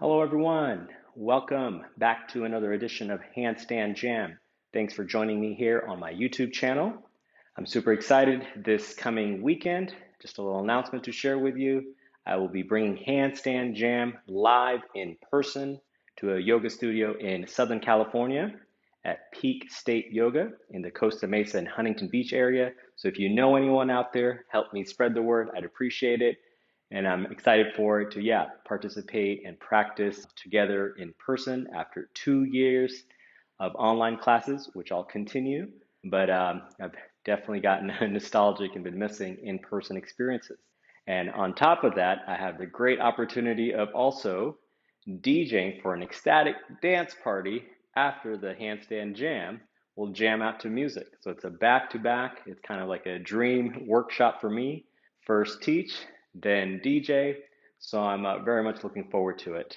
Hello, everyone. Welcome back to another edition of Handstand Jam. Thanks for joining me here on my YouTube channel. I'm super excited this coming weekend. Just a little announcement to share with you. I will be bringing Handstand Jam live in person to a yoga studio in Southern California at Peak State Yoga in the Costa Mesa and Huntington Beach area. So if you know anyone out there, help me spread the word. I'd appreciate it. And I'm excited for it to, participate and practice together in person after 2 years of online classes, which I'll continue. But I've definitely gotten nostalgic and been missing in-person experiences. And on top of that, I have the great opportunity of also DJing for an ecstatic dance party after the handstand jam. We'll jam out to music. So it's a back-to-back. It's kind of like a dream workshop for me. First teach, then DJ. So I'm very much looking forward to it.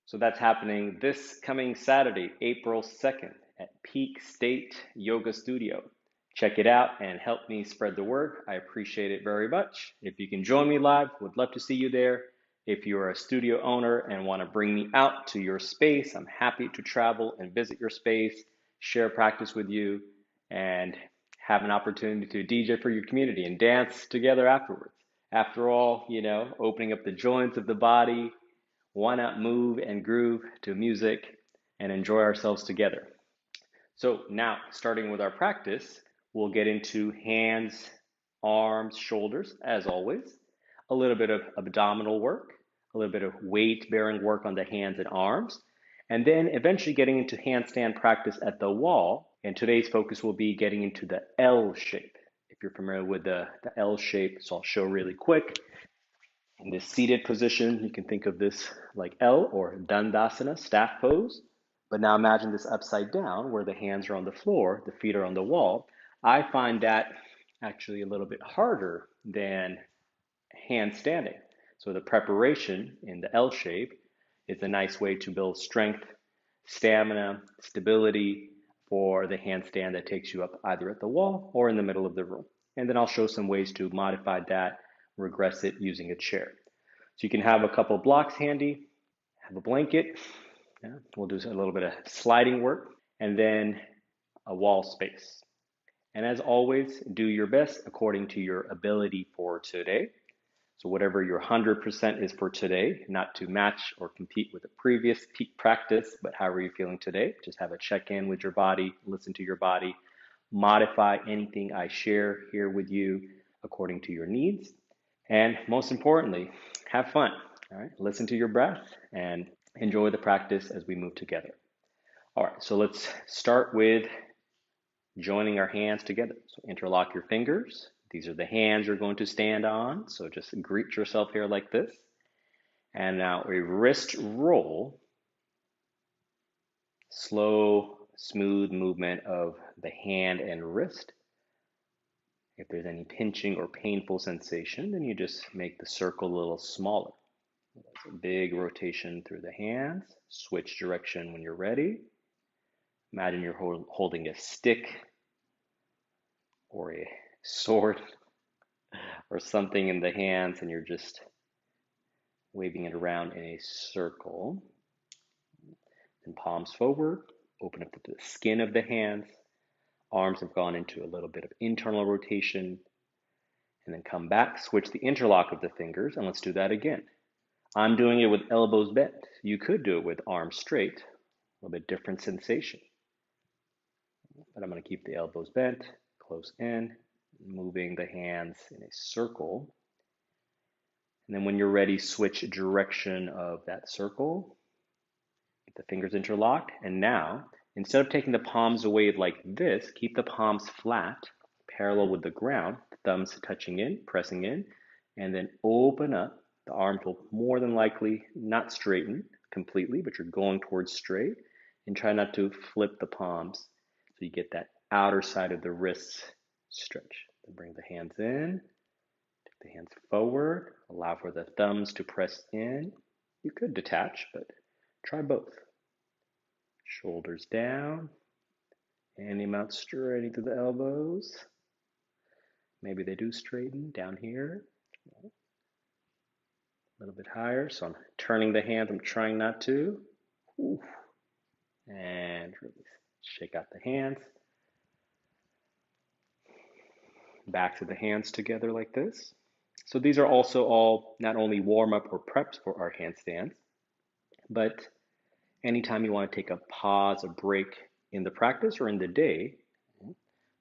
So that's happening this coming Saturday, April 2nd at Peak State Yoga Studio. Check it out and help me spread the word. I appreciate it very much. If you can join me live, would love to see you there. If you're a studio owner and want to bring me out to your space, I'm happy to travel and visit your space, share practice with you, and have an opportunity to DJ for your community and dance together afterwards. After all, opening up the joints of the body, why not move and groove to music and enjoy ourselves together? So now, starting with our practice, we'll get into hands, arms, shoulders, as always, a little bit of abdominal work, a little bit of weight-bearing work on the hands and arms, and then eventually getting into handstand practice at the wall. And today's focus will be getting into the L shape. If you're familiar with the L shape, so I'll show really quick. In this seated position, you can think of this like L or Dandasana, staff pose. But now imagine this upside down where the hands are on the floor, the feet are on the wall. I find that actually a little bit harder than handstanding. So the preparation in the L shape is a nice way to build strength, stamina, stability for the handstand that takes you up either at the wall or in the middle of the room. And then I'll show some ways to modify that, regress it using a chair. So you can have a couple blocks handy, have a blanket. Yeah, we'll do a little bit of sliding work and then a wall space. And as always, do your best according to your ability for today. So whatever your 100% is for today, not to match or compete with the previous peak practice, but how are you feeling today? Just have a check-in with your body, listen to your body, modify anything I share here with you according to your needs. And most importantly, have fun. All right, listen to your breath and enjoy the practice as we move together. All right, so let's start with joining our hands together. So interlock your fingers. These are the hands you're going to stand on. So just greet yourself here like this. And now a wrist roll, slow, smooth movement of the hand and wrist. If there's any pinching or painful sensation, then you just make the circle a little smaller. That's a big rotation through the hands. Switch direction when you're ready. Imagine you're holding a stick or a sword or something in the hands and you're just waving it around in a circle. And palms forward, open up the skin of the hands. Arms have gone into a little bit of internal rotation. And then come back, switch the interlock of the fingers, and let's do that again. I'm doing it with elbows bent. You could do it with arms straight, a little bit different sensation. But I'm going to keep the elbows bent, close in, moving the hands in a circle. And then when you're ready, switch direction of that circle. Get the fingers interlocked. And now, instead of taking the palms away like this, keep the palms flat, parallel with the ground, thumbs touching in, pressing in, and then open up. The arms will more than likely not straighten completely, but you're going towards straight. And try not to flip the palms so you get that outer side of the wrists stretch. Then bring the hands in, take the hands forward, allow for the thumbs to press in. You could detach, but try both. Shoulders down, hand them out straight to the elbows. Maybe they do straighten down here. A little bit higher. So I'm turning the hands. I'm trying not to. Ooh. And release. Shake out the hands. Back to the hands together like this. So these are also all not only warm up or preps for our handstands, but anytime you want to take a pause, a break in the practice or in the day,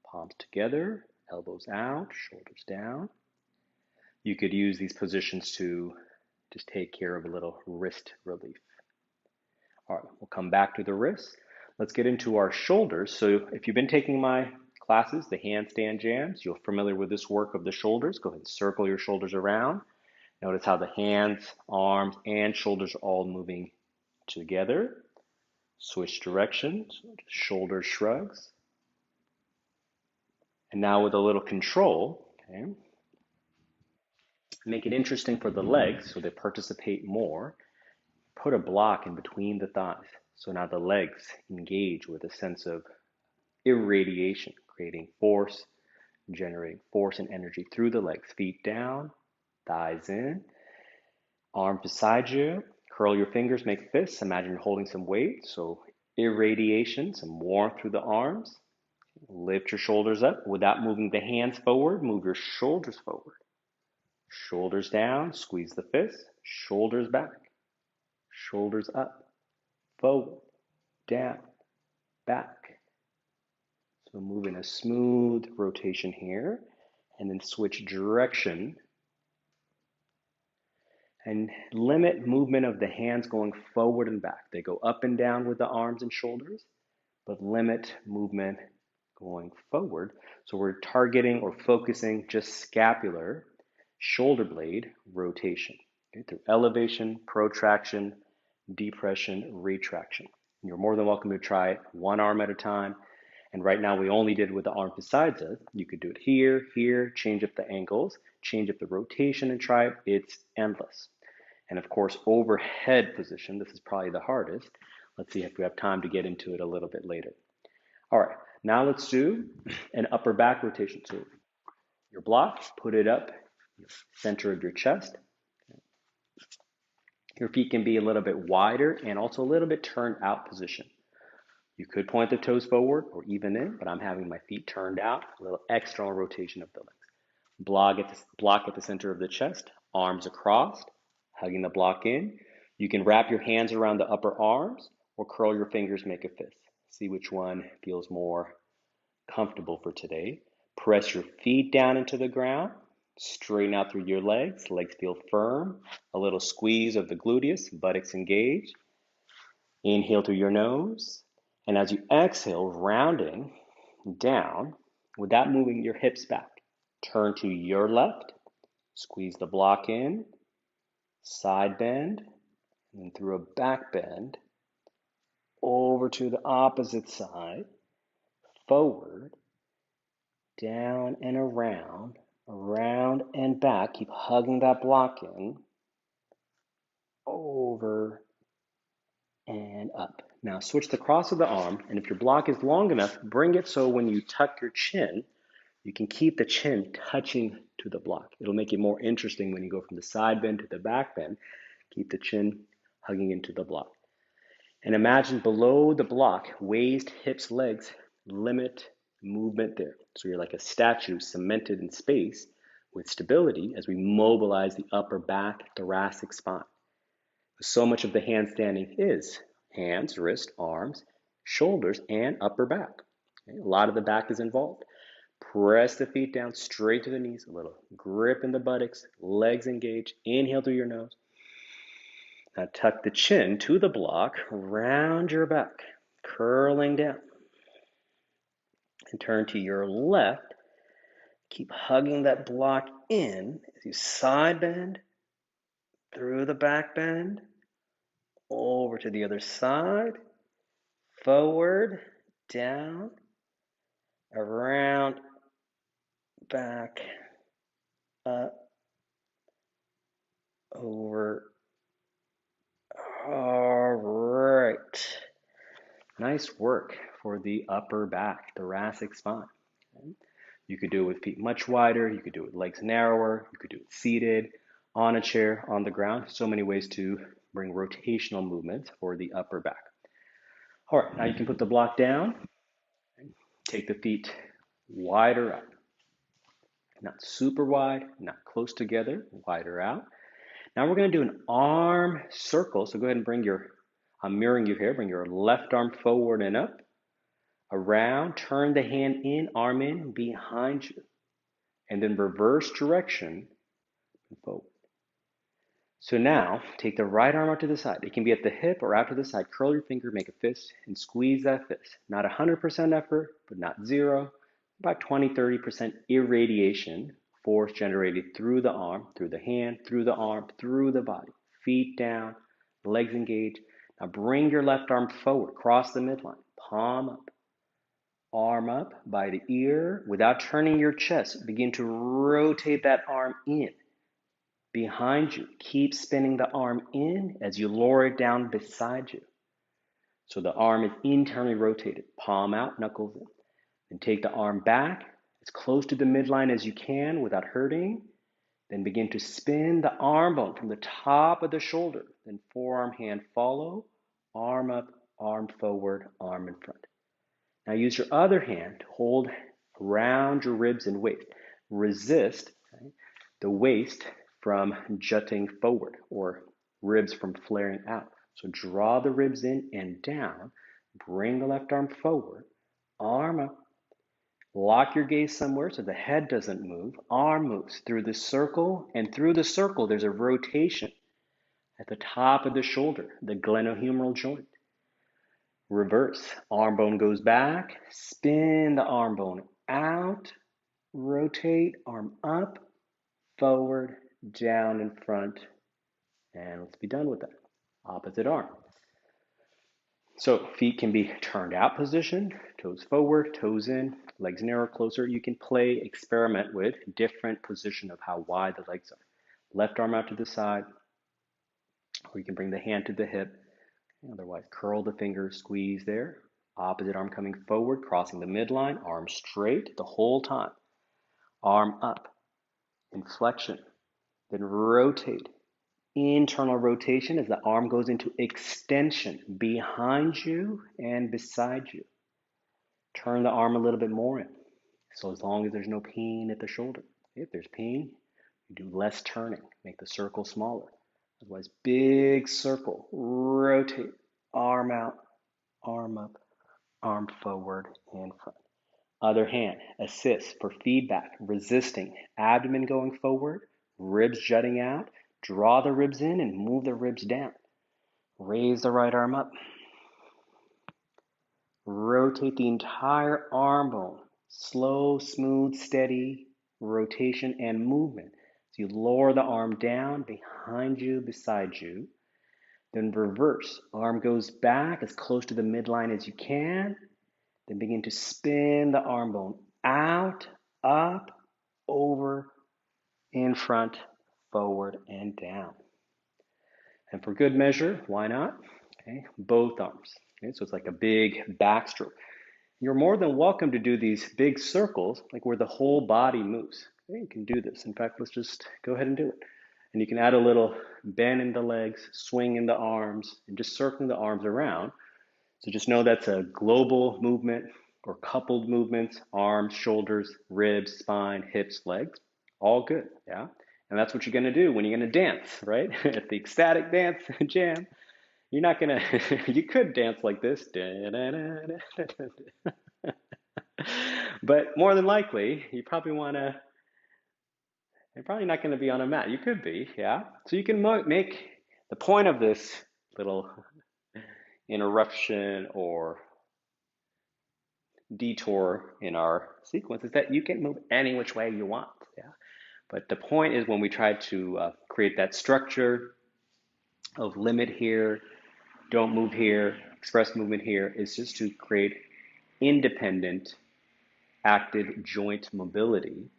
palms together, elbows out, shoulders down. You could use these positions to just take care of a little wrist relief. All right, we'll come back to the wrists. Let's get into our shoulders. So if you've been taking my classes, the handstand jams, you're familiar with this work of the shoulders. Go ahead and circle your shoulders around. Notice how the hands, arms, and shoulders are all moving together. Switch directions, shoulder shrugs. And now with a little control, okay, make it interesting for the legs so they participate more. Put a block in between the thighs. So now the legs engage with a sense of irradiation, creating force, generating force and energy through the legs. Feet down, thighs in, arms beside you. Curl your fingers, make fists. Imagine you're holding some weight. So irradiation, some warmth through the arms. Lift your shoulders up without moving the hands forward. Move your shoulders forward. Shoulders down, squeeze the fists. Shoulders back. Shoulders up, forward, down, back. So move in a smooth rotation here, and then switch direction. And limit movement of the hands going forward and back. They go up and down with the arms and shoulders, but limit movement going forward. So we're targeting or focusing just scapular, shoulder blade rotation. Okay, through elevation, protraction, depression, retraction. You're more than welcome to try it one arm at a time. And right now we only did with the arm besides us. You could do it here, here, change up the angles, change up the rotation and try it. It's endless. And of course, overhead position, this is probably the hardest. Let's see if we have time to get into it a little bit later. All right, now let's do an upper back rotation. So your block, put it up, center of your chest. Your feet can be a little bit wider and also a little bit turned out position. You could point the toes forward or even in, but I'm having my feet turned out, a little external rotation of the legs. Block at the center of the chest, arms across, hugging the block in. You can wrap your hands around the upper arms or curl your fingers, make a fist. See which one feels more comfortable for today. Press your feet down into the ground. Straighten out through your legs. Legs feel firm. A little squeeze of the gluteus, buttocks engaged. Inhale through your nose. And as you exhale, rounding down without moving your hips back. Turn to your left. Squeeze the block in. Side bend. And then through a back bend. Over to the opposite side. Forward. Down and around. Around and back. Keep hugging that block in. Over and up. Now switch the cross of the arm, and if your block is long enough, bring it so when you tuck your chin, you can keep the chin touching to the block. It'll make it more interesting when you go from the side bend to the back bend. Keep the chin hugging into the block. And imagine below the block, waist, hips, legs, limit movement there. So you're like a statue cemented in space with stability as we mobilize the upper back, thoracic spine. So much of the handstanding is hands, wrist, arms, shoulders, and upper back. Okay? A lot of the back is involved. Press the feet down straight to the knees, a little grip in the buttocks, legs engaged. Inhale through your nose. Now tuck the chin to the block, round your back, curling down. And turn to your left. Keep hugging that block in as you side bend, through the back bend, over to the other side, forward, down, around, back, up, over. All right. Nice work for the upper back, thoracic spine. You could do it with feet much wider. You could do it with legs narrower. You could do it seated, on a chair, on the ground. So many ways to bring rotational movement for the upper back. All right, now you can put the block down. Take the feet wider out. Not super wide, not close together, wider out. Now we're going to do an arm circle. So go ahead and I'm mirroring you here. Bring your left arm forward and up, around, turn the hand in, arm in, behind you. And then reverse direction and forward. So now take the right arm out to the side. It can be at the hip or out to the side. Curl your finger, make a fist, and squeeze that fist. Not 100% effort, but not zero. About 20-30% irradiation, force generated through the arm, through the hand, through the arm, through the body. Feet down, legs engaged. Now bring your left arm forward, cross the midline, palm up, arm up by the ear. Without turning your chest, begin to rotate that arm in. Behind you, keep spinning the arm in as you lower it down beside you. So the arm is internally rotated, palm out, knuckles in. Then take the arm back as close to the midline as you can without hurting. Then begin to spin the arm bone from the top of the shoulder. Then forearm, hand follow, arm up, arm forward, arm in front. Now use your other hand to hold around your ribs and waist. Resist the waist from jutting forward or ribs from flaring out. So draw the ribs in and down. Bring the left arm forward, arm up. Lock your gaze somewhere so the head doesn't move. Arm moves through the circle, and through the circle there's a rotation at the top of the shoulder, the glenohumeral joint. Reverse, arm bone goes back, spin the arm bone out, rotate, arm up, forward, down in front, and let's be done with that. Opposite arm. So feet can be turned out position, toes forward, toes in, legs narrow, closer. You can play, experiment with different position of how wide the legs are. Left arm out to the side, or you can bring the hand to the hip. Otherwise, curl the fingers, squeeze there. Opposite arm coming forward, crossing the midline, arm straight the whole time. Arm up, inflection, then rotate. Internal rotation as the arm goes into extension behind you and beside you. Turn the arm a little bit more in. So as long as there's no pain at the shoulder. If there's pain, you do less turning. Make the circle smaller. Otherwise, big circle. Rotate. Arm out, arm up, arm forward and front. Other hand, assist for feedback, resisting. Abdomen going forward, ribs jutting out. Draw the ribs in and move the ribs down. Raise the right arm up. Rotate the entire arm bone. Slow, smooth, steady rotation and movement. So you lower the arm down behind you, beside you. Then reverse. Arm goes back as close to the midline as you can. Then begin to spin the arm bone out, up, over, in front, forward, and down. And for good measure, why not? Okay, both arms. Okay, so it's like a big backstroke. You're more than welcome to do these big circles, like where the whole body moves. Okay, you can do this. In fact, let's just go ahead and do it. And you can add a little bend in the legs, swing in the arms, and just circling the arms around. So just know that's a global movement or coupled movements, arms, shoulders, ribs, spine, hips, legs, all good, yeah? And that's what you're gonna do when you're gonna dance, right? At the ecstatic dance jam, you're not gonna, you could dance like this, but more than likely, you're probably not gonna be on a mat. You could be, yeah? So you can make the point of this little interruption or detour in our sequence is that you can move any which way you want, yeah? But the point is when we try to create that structure of limit here, don't move here, express movement here, is just to create independent active joint mobility.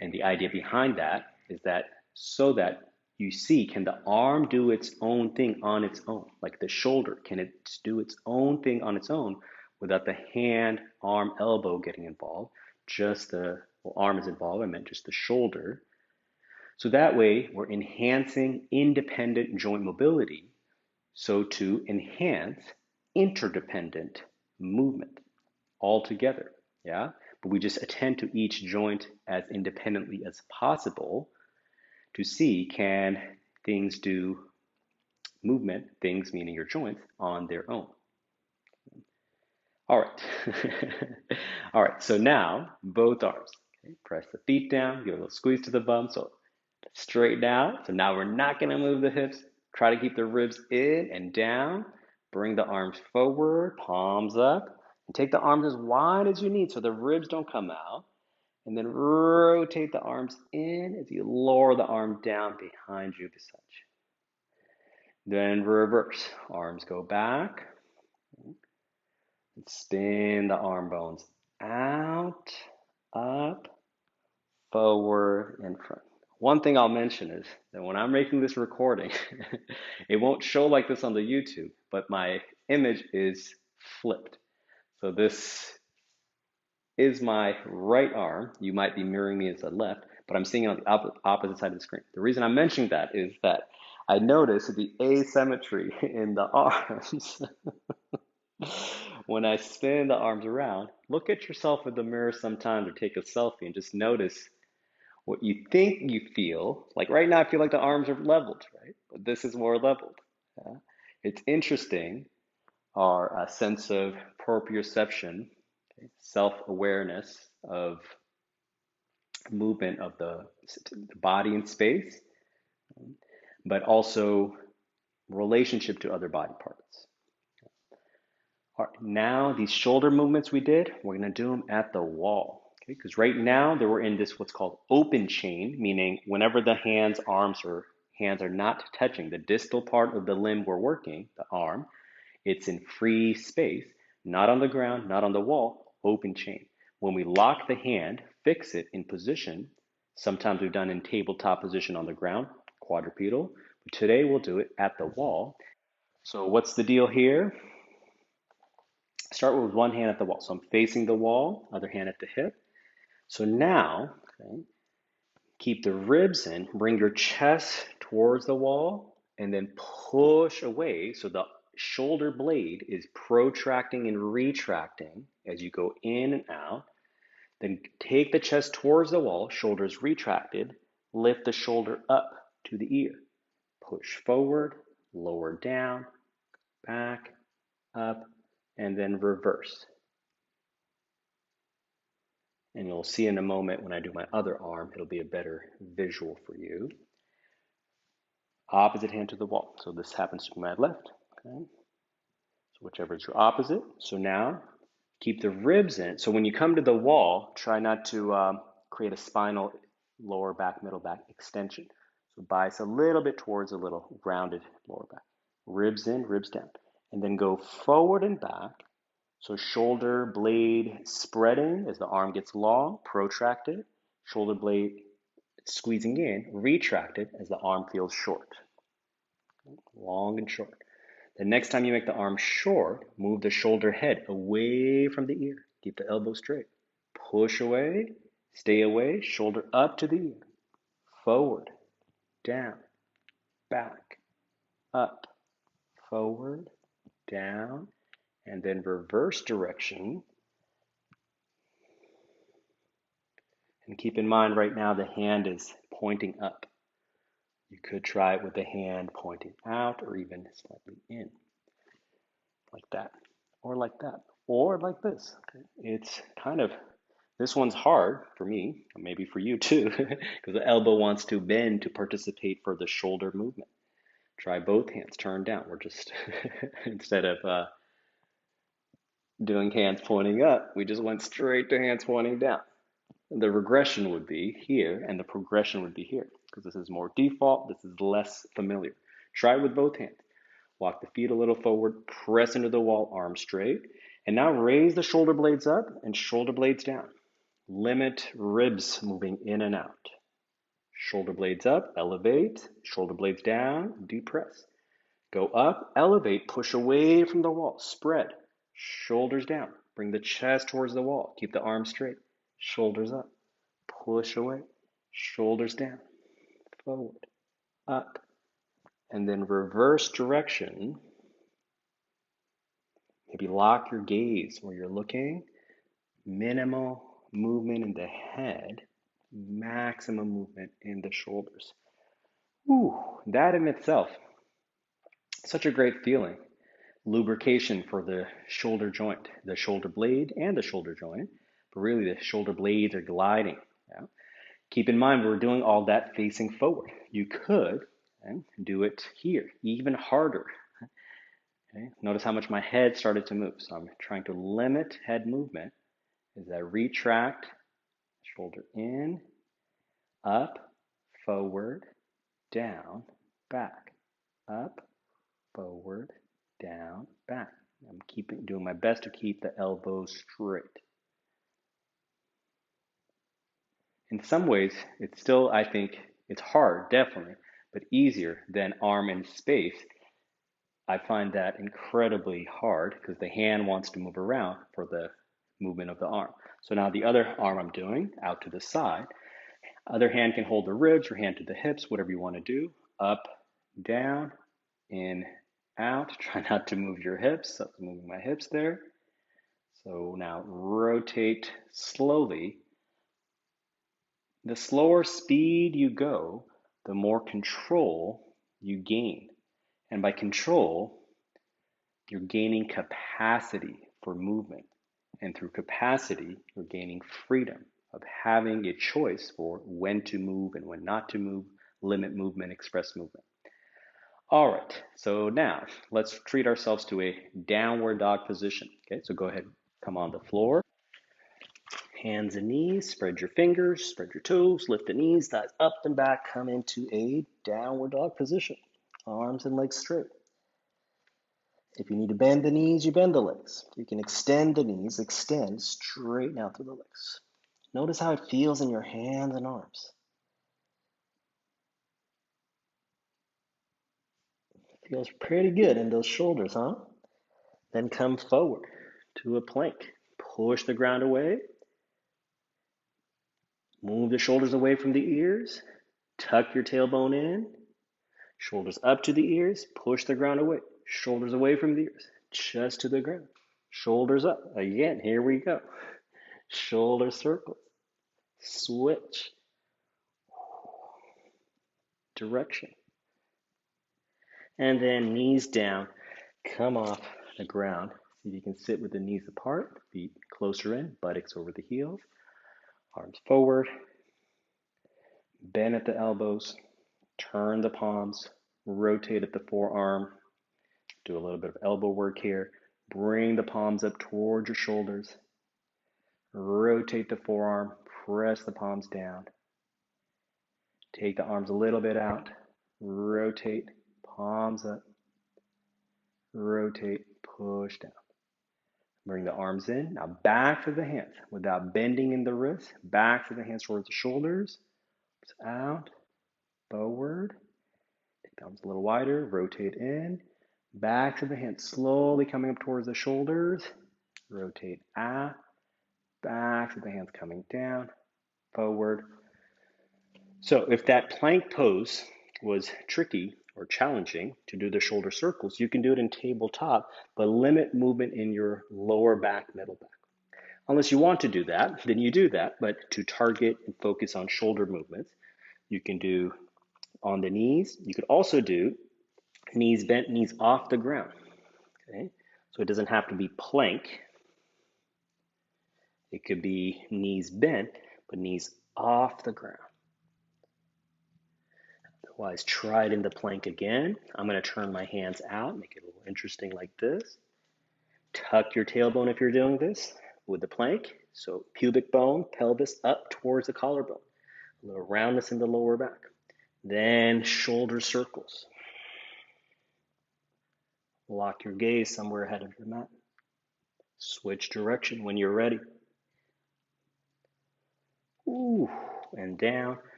And the idea behind that is that so that you see, can the arm do its own thing on its own? Like the shoulder, can it do its own thing on its own without the hand, arm, elbow getting involved? Just the, well, arm is involved, I meant just the shoulder. So that way, we're enhancing independent joint mobility, so to enhance interdependent movement altogether. Yeah, but we just attend to each joint as independently as possible to see can things do movement, things meaning your joints, on their own. All right. All right, so now both arms. Okay, press the feet down, give a little squeeze to the bum, so straighten out. So now we're not gonna move the hips. Try to keep the ribs in and down. Bring the arms forward, palms up, and take the arms as wide as you need so the ribs don't come out. And then rotate the arms in as you lower the arm down behind you beside you. Then reverse. Arms go back. Spin the arm bones out, up, forward, and front. One thing I'll mention is that when I'm making this recording, it won't show like this on the YouTube, but my image is flipped. So this is my right arm. You might be mirroring me as the left, but I'm seeing it on the opposite side of the screen. The reason I'm mentioning that is that I noticed the asymmetry in the arms. When I spin the arms around, look at yourself in the mirror sometimes or take a selfie and just notice what you think you feel. Like right now, I feel like the arms are leveled, right? But this is more leveled. Yeah? It's interesting, our sense of proprioception, okay, self-awareness of movement of the body in space, but also relationship to other body parts. All right, now these shoulder movements we did, we're going to do them at the wall. Okay, because right now they were in this what's called open chain, meaning whenever the hands, arms, or hands are not touching the distal part of the limb we're working, the arm, it's in free space, not on the ground, not on the wall, open chain. When we lock the hand, fix it in position, sometimes we've done in tabletop position on the ground, quadrupedal, but today we'll do it at the wall. So what's the deal here? Start with one hand at the wall. So I'm facing the wall, other hand at the hip. So now, okay, keep the ribs in, bring your chest towards the wall, and then push away so the shoulder blade is protracting and retracting as you go in and out. Then take the chest towards the wall, shoulders retracted, lift the shoulder up to the ear. Push forward, lower down, back, up, and then reverse. And you'll see in a moment when I do my other arm, it'll be a better visual for you. Opposite hand to the wall. So this happens to my left. Okay. So whichever is your opposite. So now keep the ribs in. So when you come to the wall, try not to create a spinal lower back, middle back extension. So bias a little bit towards a little rounded lower back. Ribs in, ribs down. And then go forward and back. So shoulder blade spreading as the arm gets long, protracted. Shoulder blade squeezing in, retracted as the arm feels short. Long and short. The next time you make the arm short, move the shoulder head away from the ear. Keep the elbow straight. Push away, stay away, shoulder up to the ear. Forward, down, back, up, forward, down, and then reverse direction. And keep in mind right now the hand is pointing up. You could try it with the hand pointing out or even slightly in, like that, or like that, or like this. Okay. It's kind of, this one's hard for me, maybe for you too, because the elbow wants to bend to participate for the shoulder movement. Try both hands, turn down. We're just, instead of doing hands pointing up, we just went straight to hands pointing down. The regression would be here and the progression would be here because this is more default, this is less familiar. Try it with both hands. Walk the feet a little forward, press into the wall, arms straight, and now raise the shoulder blades up and shoulder blades down. Limit ribs moving in and out. Shoulder blades up, elevate, shoulder blades down, depress. Go up, elevate, push away from the wall, spread, shoulders down. Bring the chest towards the wall, keep the arms straight. Shoulders up, push away, shoulders down, forward, up, and then reverse direction. Maybe lock your gaze where you're looking. Minimal movement in the head, maximum movement in the shoulders. Ooh, that in itself, such a great feeling. Lubrication for the shoulder joint, the shoulder blade and the shoulder joint, but really the shoulder blades are gliding. Yeah? Keep in mind, we're doing all that facing forward. You could do it here, even harder. Okay? Notice how much my head started to move. So I'm trying to limit head movement as I retract, shoulder in, up, forward, down, back, up, forward, down, back. I'm doing my best to keep the elbows straight. In some ways, it's still, I think, it's hard, definitely, but easier than arm in space. I find that incredibly hard because the hand wants to move around for the movement of the arm. So now the other arm I'm doing, out to the side. Other hand can hold the ribs or hand to the hips, whatever you want to do. Up, down, in, out. Try not to move your hips. So I'm moving my hips there. So now rotate slowly. The slower speed you go, the more control you gain. And by control, you're gaining capacity for movement. And through capacity, you're gaining freedom of having a choice for when to move and when not to move, limit movement, express movement. All right, so now let's treat ourselves to a downward dog position. Okay, so go ahead, come on the floor. Hands and knees, spread your fingers, spread your toes, lift the knees, thighs up and back, come into a downward dog position. Arms and legs straight. If you need to bend the knees, you bend the legs. You can extend the knees, extend, straighten out through the legs. Notice how it feels in your hands and arms. Feels pretty good in those shoulders, huh? Then come forward to a plank. Push the ground away. Move the shoulders away from the ears. Tuck your tailbone in. Shoulders up to the ears. Push the ground away. Shoulders away from the ears. Chest to the ground. Shoulders up. Again, here we go. Shoulder circles. Switch. Direction. And then knees down. Come off the ground. See if you can sit with the knees apart. Feet closer in. Buttocks over the heels. Arms forward. Bend at the elbows. Turn the palms. Rotate at the forearm. Do a little bit of elbow work here. Bring the palms up towards your shoulders. Rotate the forearm. Press the palms down. Take the arms a little bit out. Rotate. Palms up. Rotate. Push down. Bring the arms in. Now back to the hands without bending in the wrists. Back to the hands towards the shoulders. Out. Forward. Take the arms a little wider. Rotate in. Back to the hands, slowly coming up towards the shoulders. Rotate out. Back to the hands coming down. Forward. So if that plank pose was tricky or challenging to do the shoulder circles, you can do it in tabletop, but limit movement in your lower back, middle back. Unless you want to do that, then you do that, but to target and focus on shoulder movements, you can do on the knees. You could also do knees bent, knees off the ground. Okay? So it doesn't have to be plank. It could be knees bent, but knees off the ground. Otherwise, try it in the plank again. I'm going to turn my hands out, make it a little interesting like this. Tuck your tailbone if you're doing this with the plank. So pubic bone, pelvis up towards the collarbone. A little roundness in the lower back. Then shoulder circles. Lock your gaze somewhere ahead of your mat. Switch direction when you're ready. Ooh, and down.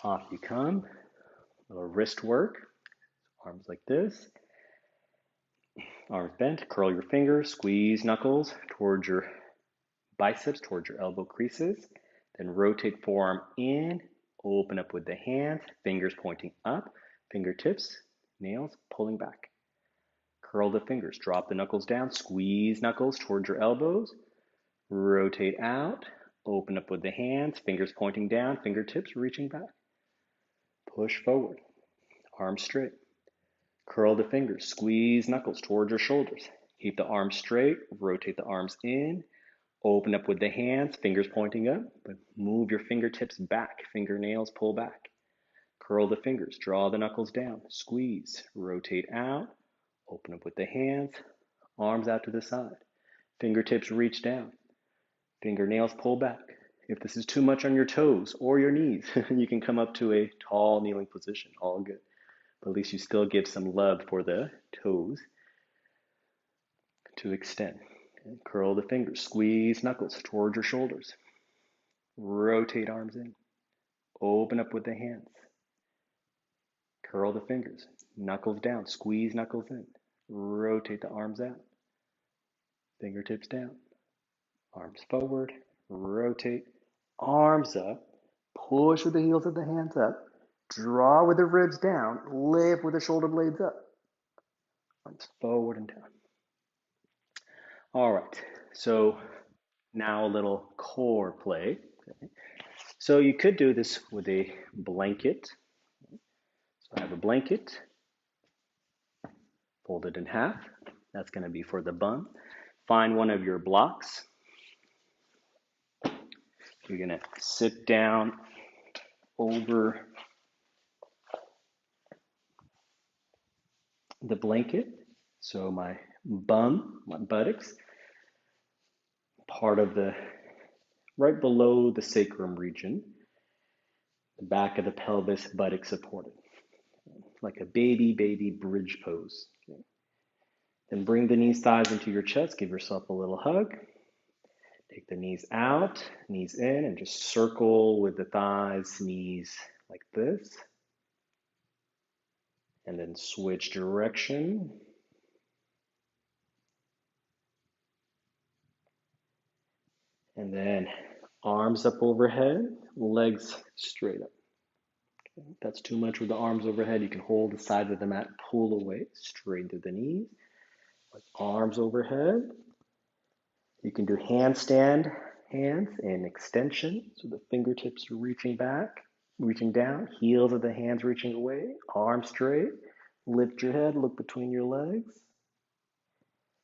Off you come. A little wrist work. Arms like this. Arms bent. Curl your fingers. Squeeze knuckles towards your biceps, towards your elbow creases. Then rotate forearm in, Open up with the hands, fingers pointing up, fingertips, nails pulling back. Curl the fingers, drop the knuckles down, squeeze knuckles towards your elbows, rotate out, open up with the hands, fingers pointing down, fingertips reaching back. Push forward, arms straight. Curl the fingers, squeeze knuckles towards your shoulders. Keep the arms straight, rotate the arms in, open up with the hands, fingers pointing up, but move your fingertips back, fingernails pull back. Curl the fingers, draw the knuckles down, squeeze, rotate out, open up with the hands, arms out to the side. Fingertips reach down, fingernails pull back. If this is too much on your toes or your knees, you can come up to a tall kneeling position, all good. But at least you still give some love for the toes to extend. And curl the fingers, squeeze knuckles towards your shoulders. Rotate arms in, open up with the hands. Curl the fingers, knuckles down, squeeze knuckles in. Rotate the arms out, fingertips down, arms forward, rotate, arms up, push with the heels of the hands up, draw with the ribs down, lift with the shoulder blades up, arms forward and down. All right, so now a little core play. Okay. So you could do this with a blanket. So I have a blanket, fold it in half. That's going to be for the bum. Find one of your blocks. You're going to sit down over the blanket. So my bum, my buttocks, part of the, right below the sacrum region, the back of the pelvis, buttock supported. Like a baby bridge pose. Okay. Then bring the knees, thighs into your chest. Give yourself a little hug. Take the knees out, knees in, and just circle with the thighs, knees like this. And then switch direction. And then arms up overhead, legs straight up. Okay. If that's too much with the arms overhead, you can hold the side of the mat, pull away, straight to the knees. With arms overhead. You can do handstand hands in extension. So the fingertips are reaching back, reaching down, heels of the hands reaching away, arms straight. Lift your head, look between your legs.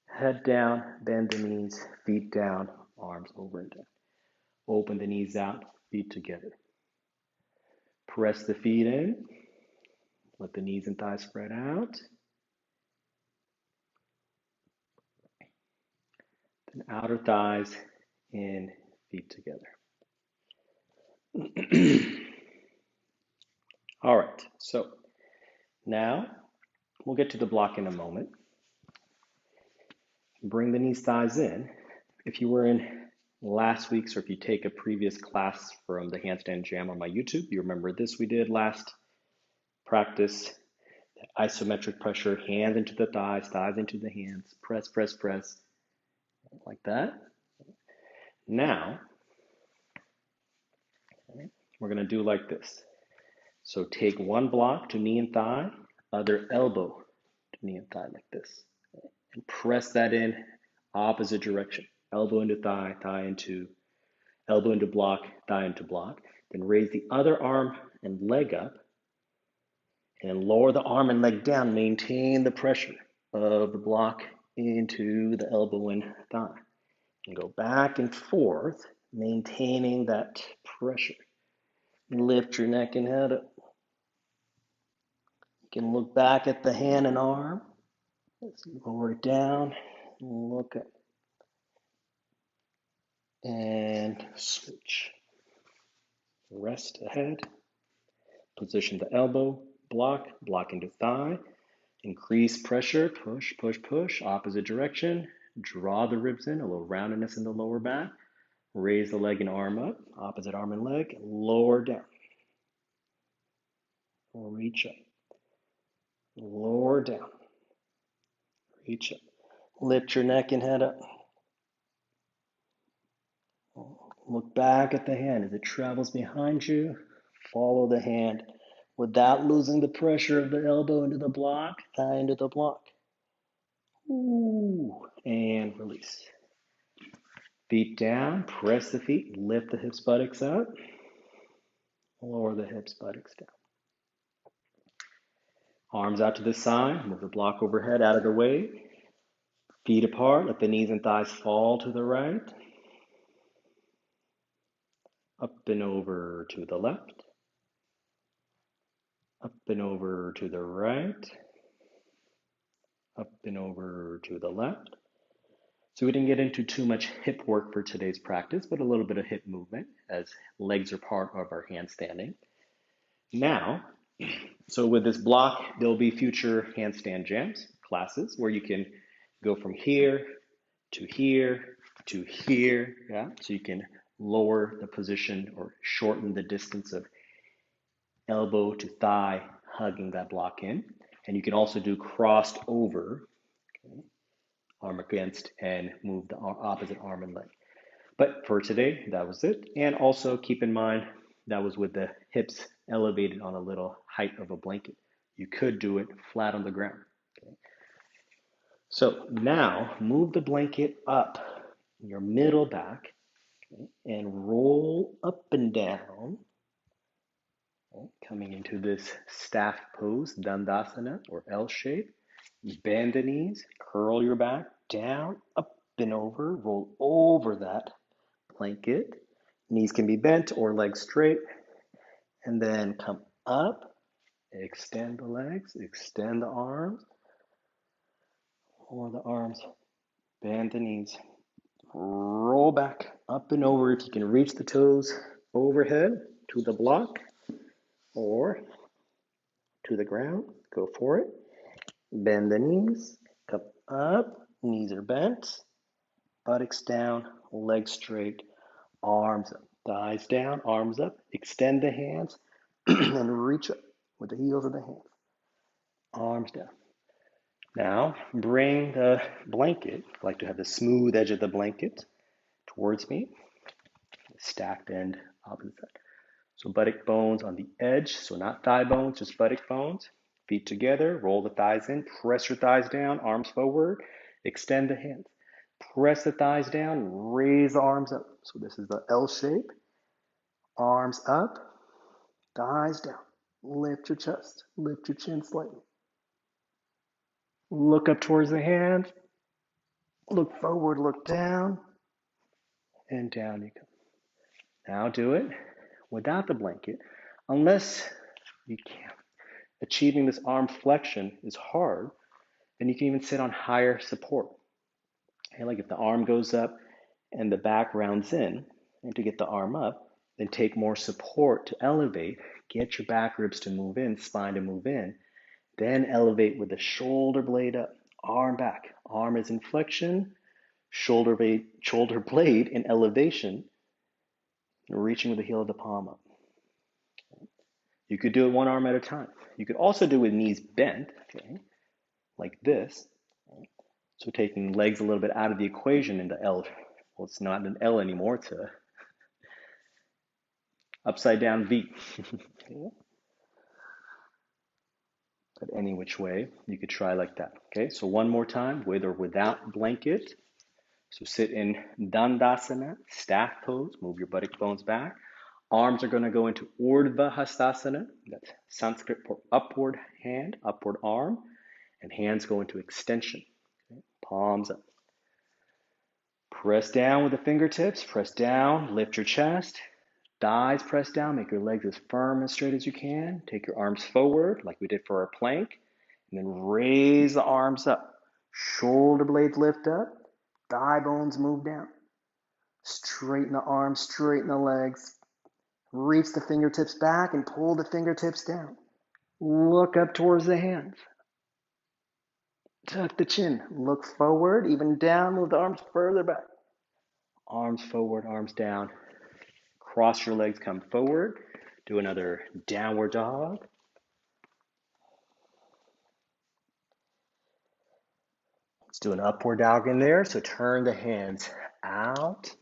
Head down, bend the knees, feet down, arms over and down. Open the knees out, feet together. Press the feet in. Let the knees and thighs spread out. Then outer thighs in, feet together. All right, so now we'll get to the block in a moment. Bring the knees, thighs in. If you were in last week's, or if you take a previous class from the Handstand Jam on my YouTube, you remember this we did last practice. Isometric pressure, hands into the thighs, thighs into the hands, press, press, press, like that. Now, we're gonna do like this. So take one block to knee and thigh, other elbow to knee and thigh like this. And press that in opposite direction. Elbow into thigh, thigh into, elbow into block, thigh into block. Then raise the other arm and leg up and lower the arm and leg down. Maintain the pressure of the block into the elbow and thigh. And go back and forth, maintaining that pressure. Lift your neck and head up. You can look back at the hand and arm. Let's lower it down, look up. And switch. Rest ahead. Position the elbow, block, block into thigh. Increase pressure, push, push, push, opposite direction. Draw the ribs in, a little roundedness in the lower back. Raise the leg and arm up, opposite arm and leg, lower down. Reach up. Lower down. Reach up. Lift your neck and head up. Look back at the hand as it travels behind you. Follow the hand without losing the pressure of the elbow into the block, thigh into the block. Ooh, and release. Feet down, press the feet, lift the hips, buttocks up, lower the hips, buttocks down. Arms out to the side, move the block overhead out of the way. Feet apart, let the knees and thighs fall to the right. Up and over to the left. Up and over to the right. Up and over to the left. So we didn't get into too much hip work for today's practice, but a little bit of hip movement as legs are part of our handstanding. Now, so with this block, there'll be future handstand jams classes where you can go from here to here to here. Yeah, so you can lower the position or shorten the distance of elbow to thigh, hugging that block in. And you can also do crossed over, okay, arm against, and move the opposite arm and leg. But for today, that was it. And also keep in mind, that was with the hips elevated on a little height of a blanket. You could do it flat on the ground. Okay. So now move the blanket up your middle back, okay, and roll up and down, okay, coming into this staff pose, Dandasana or L shape. Bend the knees, curl your back down, up and over, roll over that blanket. Knees can be bent or legs straight. And then come up, extend the legs, extend the arms, or the arms, bend the knees, roll back, up and over. If you can reach the toes overhead to the block or to the ground, go for it. Bend the knees, come up, knees are bent, buttocks down, legs straight, arms up, thighs down, arms up, extend the hands, and reach up with the heels of the hands, arms down. Now, bring the blanket, I like to have the smooth edge of the blanket towards me, stacked end opposite side. So buttock bones on the edge, so not thigh bones, just buttock bones. Feet together, roll the thighs in, press your thighs down, arms forward, extend the hands. Press the thighs down, raise the arms up. So this is the L shape. Arms up, thighs down. Lift your chest, lift your chin slightly. Look up towards the hands. Look forward, look down, and down you go. Now do it without the blanket, unless you can't. Achieving this arm flexion is hard, then you can even sit on higher support. Okay, like if the arm goes up and the back rounds in, and to get the arm up, then take more support to elevate, get your back ribs to move in, spine to move in, then elevate with the shoulder blade up, arm back. Arm is in flexion, shoulder blade in elevation, reaching with the heel of the palm up. You could do it one arm at a time. You could also do it with knees bent, okay, like this. So taking legs a little bit out of the equation in the L. Well, it's not an L anymore, it's a upside down V. Okay. But any which way, you could try like that. Okay, so one more time, with or without blanket. So sit in Dandasana, staff pose, move your buttock bones back. Arms are going to go into Urdhva Hastasana, that's Sanskrit for upward hand, upward arm, and hands go into extension. Okay? Palms up. Press down with the fingertips, press down, lift your chest, thighs press down, make your legs as firm and straight as you can. Take your arms forward like we did for our plank, and then raise the arms up. Shoulder blades lift up, thigh bones move down. Straighten the arms, straighten the legs. Reach the fingertips back and pull the fingertips down. Look up towards the hands. Tuck the chin. Look forward, even down, move the arms further back. Arms forward, arms down. Cross your legs, come forward. Do another downward dog. Let's do an upward dog in there. So turn the hands out.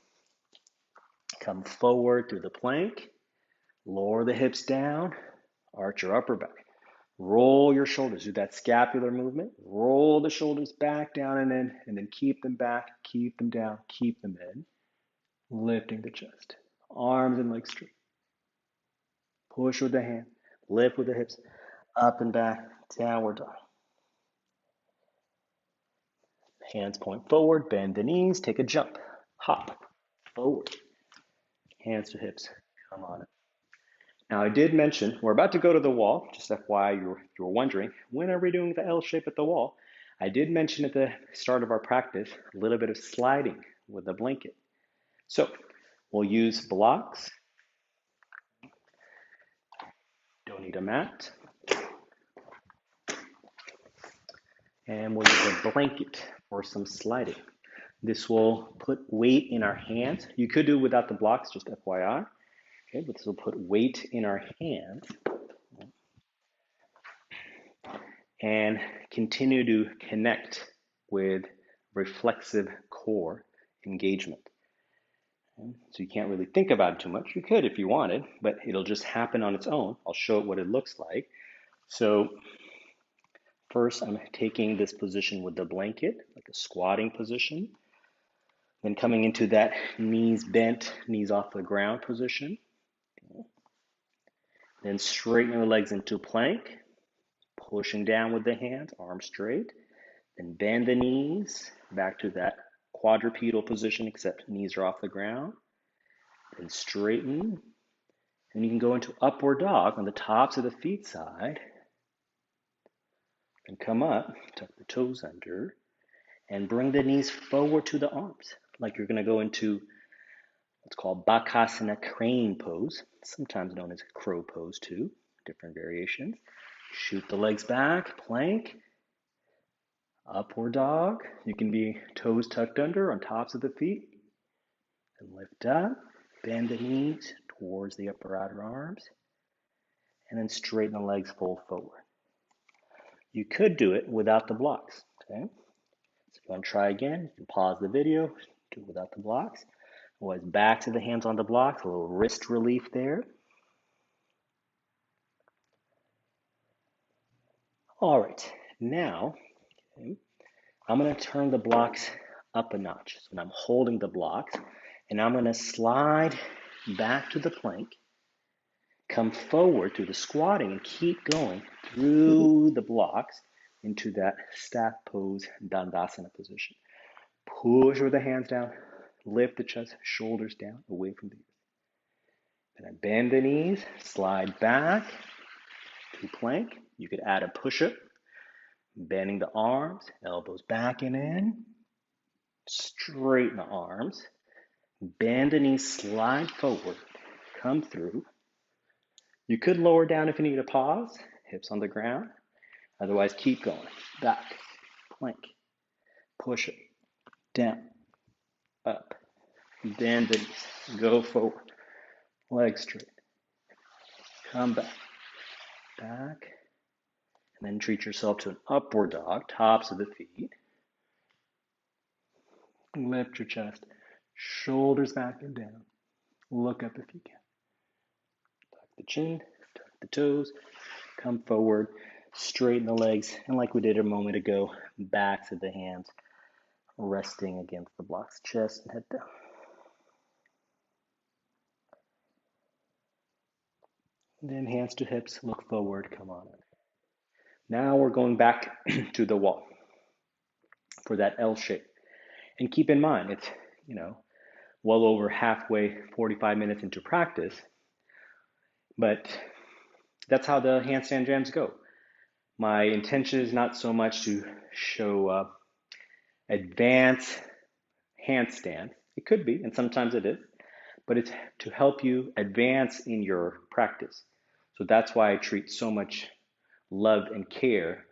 Come forward through the plank. Lower the hips down, arch your upper back. Roll your shoulders, do that scapular movement. Roll the shoulders back, down, and in, and then keep them back, keep them down, keep them in. Lifting the chest. Arms and legs straight. Push with the hand. Lift with the hips. Up and back, downward dog. Hands point forward, bend the knees, take a jump. Hop, forward. Hands to hips, come on it. Now I did mention, we're about to go to the wall, just FYI you're wondering, when are we doing the L shape at the wall? I did mention at the start of our practice, a little bit of sliding with a blanket. So we'll use blocks. Don't need a mat. And we'll use a blanket for some sliding. This will put weight in our hands. You could do it without the blocks, just FYI. Okay, but this will put weight in our hands and continue to connect with reflexive core engagement. Okay, so you can't really think about it too much. You could if you wanted, but it'll just happen on its own. I'll show it what it looks like. So first, I'm taking this position with the blanket, like a squatting position. Then coming into that knees bent, knees off the ground position. Then straighten the legs into plank, pushing down with the hands, arms straight. Then bend the knees back to that quadrupedal position, except knees are off the ground. Then straighten. And you can go into upward dog on the tops of the feet side. And come up, tuck the toes under, and bring the knees forward to the arms, like you're going to go into what's called Bakasana crane pose, sometimes known as crow pose too, different variations. Shoot the legs back, plank, upward dog. You can be toes tucked under on tops of the feet. And lift up, bend the knees towards the upper outer arms, and then straighten the legs full forward. You could do it without the blocks, okay? So if you want to try again, you can pause the video, do it without the blocks. Otherwise, back to the hands on the blocks, a little wrist relief there. All right, now I'm going to turn the blocks up a notch. So I'm holding the blocks, and I'm going to slide back to the plank, come forward to the squatting, and keep going through the blocks into that staff pose, Dandasana position. Push with the hands down, lift the chest, shoulders down, away from the earth. Then I bend the knees, slide back to plank. You could add a push-up, bending the arms, elbows back and in. Straighten the arms, bend the knees, slide forward, come through. You could lower down if you need a pause, hips on the ground. Otherwise, keep going. Back, plank, push it, down, up, bend the knees, go forward, legs straight, come back, back, and then treat yourself to an upward dog, tops of the feet. Lift your chest, shoulders back and down. Look up if you can. Tuck the chin, tuck the toes, come forward, straighten the legs, and like we did a moment ago, backs of the hands resting against the blocks, chest and head down. Then hands to hips, look forward, come on in. Now we're going back to the wall for that L shape. And keep in mind, it's, well over halfway, 45 minutes into practice, but that's how the handstand jams go. My intention is not so much to show advanced handstand. It could be, and sometimes it is, but it's to help you advance in your practice. So that's why I treat so much love and care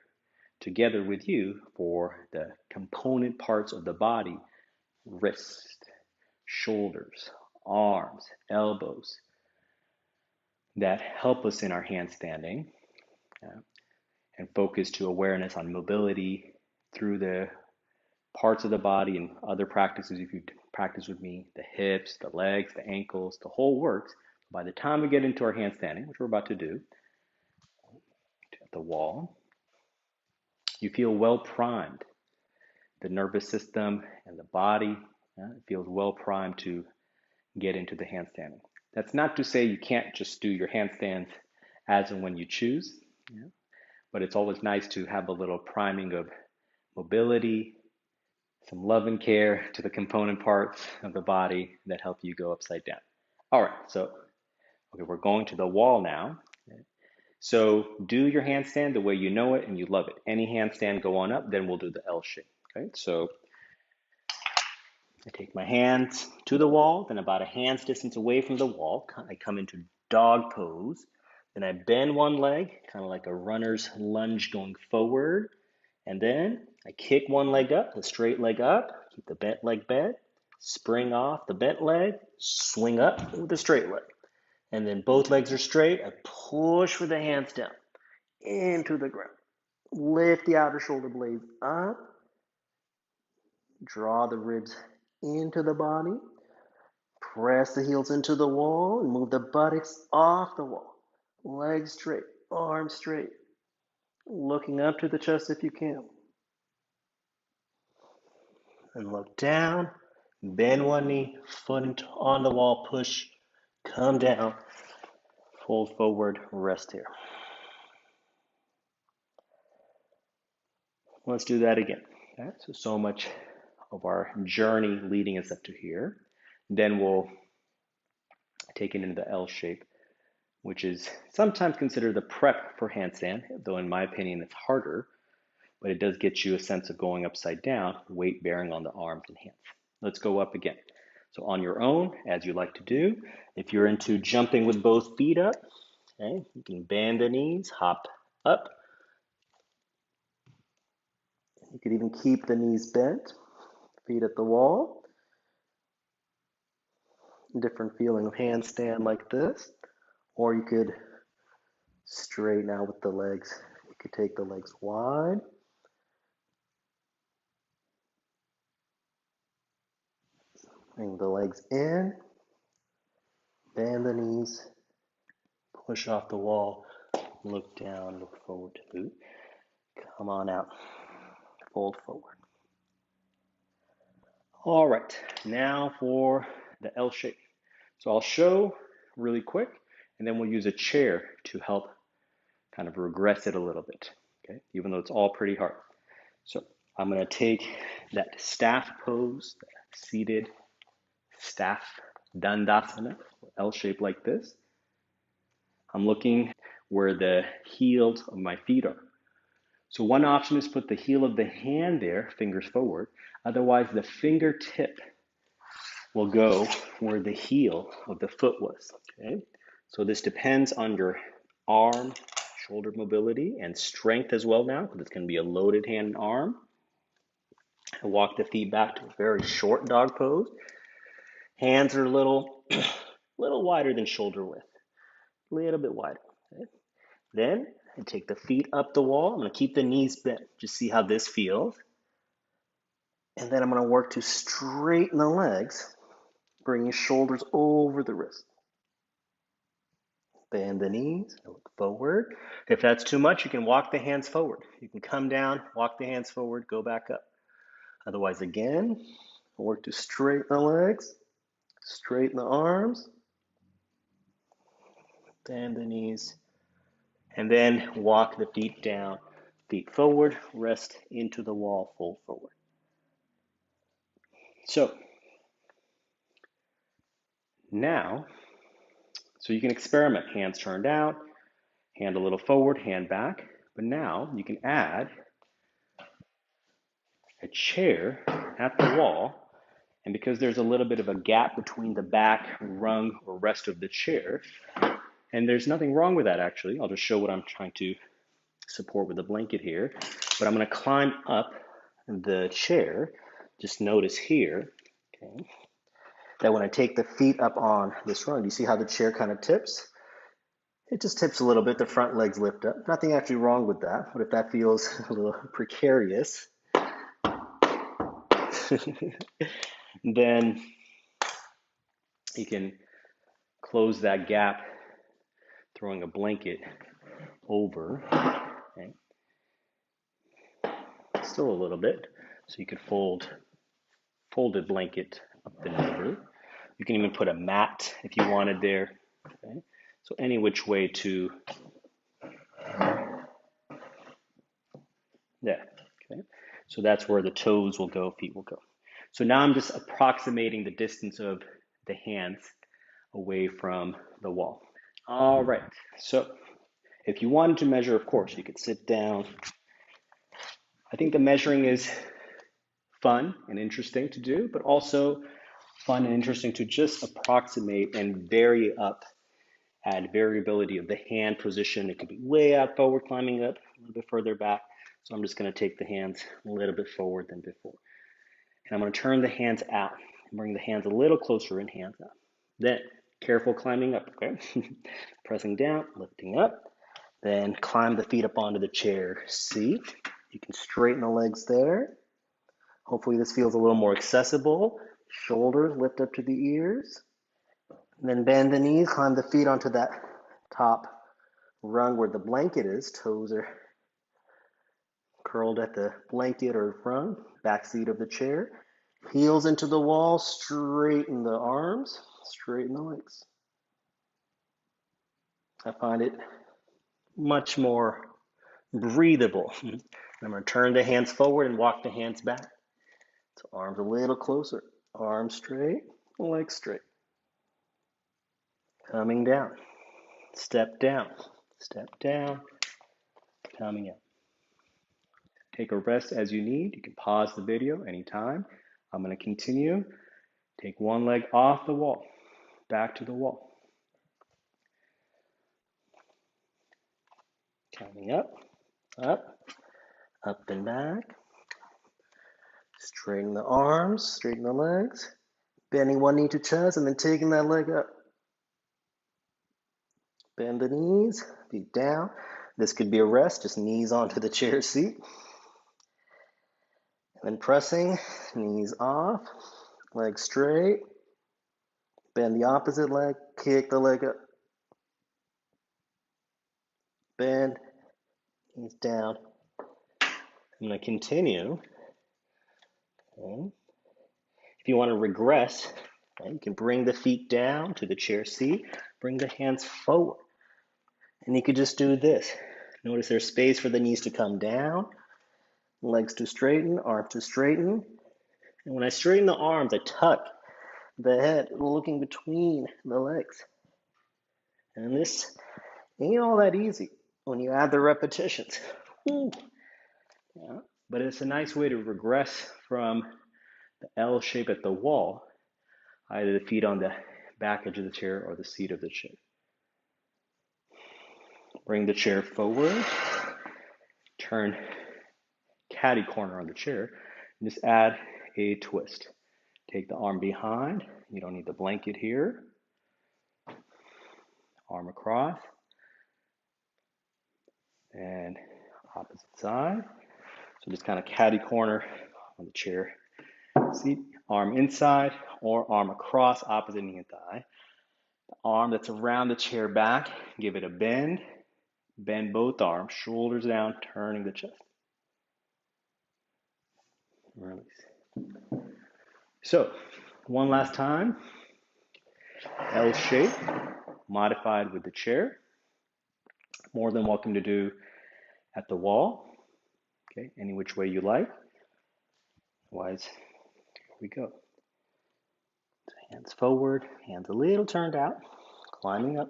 together with you for the component parts of the body, wrist, shoulders, arms, elbows, that help us in our handstanding, and focus to awareness on mobility through the parts of the body and other practices. If you practice with me, the hips, the legs, the ankles, the whole works, By the time we get into our handstanding, which we're about to do, at the wall, you feel well primed. The nervous system and the body, it feels well primed to get into the handstanding. That's not to say you can't just do your handstands as and when you choose, but it's always nice to have a little priming of mobility, some love and care to the component parts of the body that help you go upside down. All right, so we're going to the wall now. So do your handstand the way you know it and you love it. Any handstand, go on up, then we'll do the L shape. Okay, so I take my hands to the wall, then about a hand's distance away from the wall, I come into dog pose. Then I bend one leg, kind of like a runner's lunge going forward. And then I kick one leg up, the straight leg up, keep the bent leg bent, spring off the bent leg, swing up with the straight leg. And then both legs are straight. I push with the hands down into the ground. Lift the outer shoulder blades up. Draw the ribs into the body. Press the heels into the wall and move the buttocks off the wall. Legs straight, arms straight. Looking up to the chest if you can. And look down. Bend one knee, foot on the wall, push, come down, fold forward, rest here. Let's do that again. Okay, so much of our journey leading us up to here. Then we'll take it into the L shape, which is sometimes considered the prep for handstand, though in my opinion it's harder, but it does get you a sense of going upside down, weight bearing on the arms and hands. Let's go up again. So on your own, as you like to do, if you're into jumping with both feet up, okay, you can bend the knees, hop up. You could even keep the knees bent, feet at the wall. Different feeling of handstand like this. Or you could straighten out with the legs. You could take the legs wide. Bring the legs in. Bend the knees. Push off the wall. Look down, look forward to boot. Come on out. Fold forward. All right, now for the L shape. So I'll show really quick, and then we'll use a chair to help kind of regress it a little bit, okay? Even though it's all pretty hard. So I'm gonna take that staff pose, that seated staff Dandasana, L shape like this. I'm looking where the heels of my feet are. So one option is put the heel of the hand there, fingers forward. Otherwise, the fingertip will go where the heel of the foot was, okay? So this depends on your arm, shoulder mobility, and strength as well now, because it's gonna be a loaded hand and arm. I walk the feet back to a very short dog pose. Hands are a little wider than shoulder width, a little bit wider, okay? Then I take the feet up the wall. I'm gonna keep the knees bent, just see how this feels. And then I'm gonna work to straighten the legs, bring your shoulders over the wrist. Bend the knees, look forward. If that's too much, you can walk the hands forward. You can come down, walk the hands forward, go back up. Otherwise, again, work to straighten the legs, straighten the arms, bend the knees, and then walk the feet down, feet forward, rest into the wall, fold forward. So now, so you can experiment, hands turned out, hand a little forward, hand back, but now you can add a chair at the wall, and because there's a little bit of a gap between the back, rung, or rest of the chair, and there's nothing wrong with that actually, I'll just show what I'm trying to support with the blanket here, but I'm gonna climb up the chair. Just notice here, okay, that when I take the feet up on this rung, you see how the chair kind of tips? It just tips a little bit, the front legs lift up. Nothing actually wrong with that, but if that feels a little precarious, then you can close that gap, throwing a blanket over. Okay. Still a little bit, so you could folded blanket up and over. You can even put a mat if you wanted there. Okay. So any which way to there. Okay. So that's where the toes will go, feet will go. So now I'm just approximating the distance of the hands away from the wall. All right. So if you wanted to measure, of course, you could sit down. I think the measuring is fun and interesting to do, but also fun and interesting to just approximate and vary up, add variability of the hand position. It could be way out forward, climbing up, a little bit further back. So I'm just going to take the hands a little bit forward than before. And I'm going to turn the hands out and bring the hands a little closer in, hands out. Then careful climbing up, okay? Pressing down, lifting up. Then climb the feet up onto the chair seat. You can straighten the legs there. Hopefully this feels a little more accessible. Shoulders lift up to the ears. And then bend the knees, climb the feet onto that top rung where the blanket is. Toes are curled at the blanket or rung, back seat of the chair. Heels into the wall, straighten the arms, straighten the legs. I find it much more breathable. I'm going to turn the hands forward and walk the hands back. So arms a little closer, arms straight, legs straight. Coming down, step down, coming up. Take a rest as you need. You can pause the video anytime. I'm going to continue. Take one leg off the wall, back to the wall. Coming up, up and back. Straighten the arms, straighten the legs. Bending one knee to chest and then taking that leg up. Bend the knees, feet down. This could be a rest, just knees onto the chair seat. And then pressing, knees off, legs straight. Bend the opposite leg, kick the leg up. Bend, knees down. I'm going to continue. Okay. If you want to regress, okay, you can bring the feet down to the chair seat, bring the hands forward. And you could just do this. Notice there's space for the knees to come down, legs to straighten, arms to straighten. And when I straighten the arms, I tuck the head looking between the legs. And this ain't all that easy when you add the repetitions. Yeah. But it's a nice way to regress from the L shape at the wall, either the feet on the back edge of the chair or the seat of the chair. Bring the chair forward, turn catty corner on the chair, and just add a twist. Take the arm behind, you don't need the blanket here. Arm across, and opposite side. So just kind of catty corner on the chair seat, arm inside or arm across, opposite knee and thigh. The arm that's around the chair back, give it a bend. Bend both arms, shoulders down, turning the chest. Release. So, one last time. L shape, modified with the chair. More than welcome to do at the wall. Okay, any which way you like. Otherwise, here we go. So hands forward, hands a little turned out, climbing up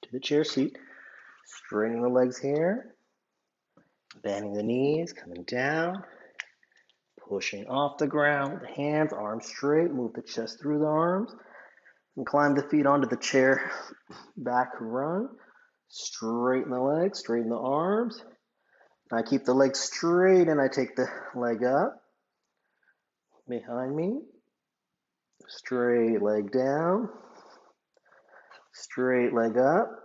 to the chair seat. Straightening the legs here, bending the knees, coming down, pushing off the ground with the hands, arms straight, move the chest through the arms, and climb the feet onto the chair back rung. Straighten the legs, straighten the arms. I keep the legs straight and I take the leg up behind me. Straight leg down, straight leg up.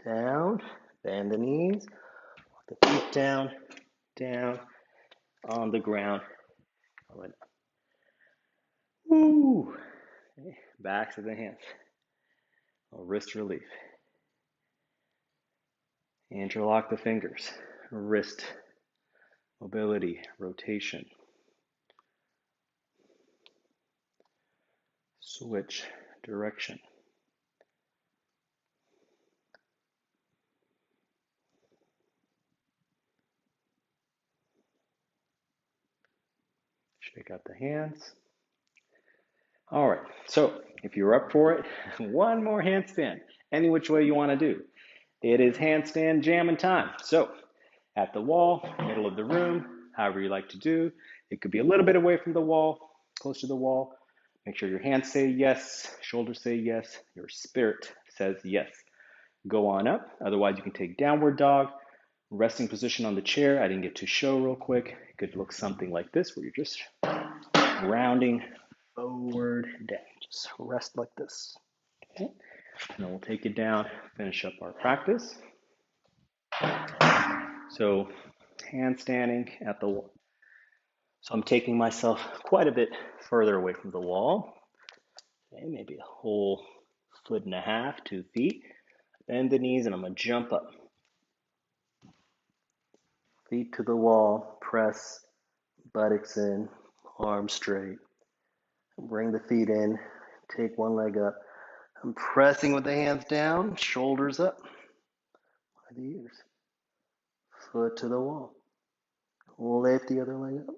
Down, bend the knees, walk the feet down, on the ground. Woo. Okay. Backs of the hands. Wrist relief. Interlock the fingers. Wrist mobility, rotation. Switch direction. Shake out the hands. All right, so if you're up for it, one more handstand, any which way you want to do. It is handstand jamming time. So at the wall, middle of the room, however you like to do. It could be a little bit away from the wall, close to the wall. Make sure your hands say yes, shoulders say yes, your spirit says yes. Go on up. Otherwise, you can take downward dog, resting position on the chair. I didn't get to show real quick. It could look something like this, where you're just rounding forward, down. Just rest like this. Okay. And then we'll take it down, finish up our practice. So handstanding at the wall. So I'm taking myself quite a bit further away from the wall. Okay, maybe a whole 1.5 feet, 2 feet. Bend the knees and I'm gonna jump up. Feet to the wall, press, buttocks in, arms straight. Bring the feet in, take one leg up. I'm pressing with the hands down, shoulders up by the ears. Foot to the wall. Lift the other leg up.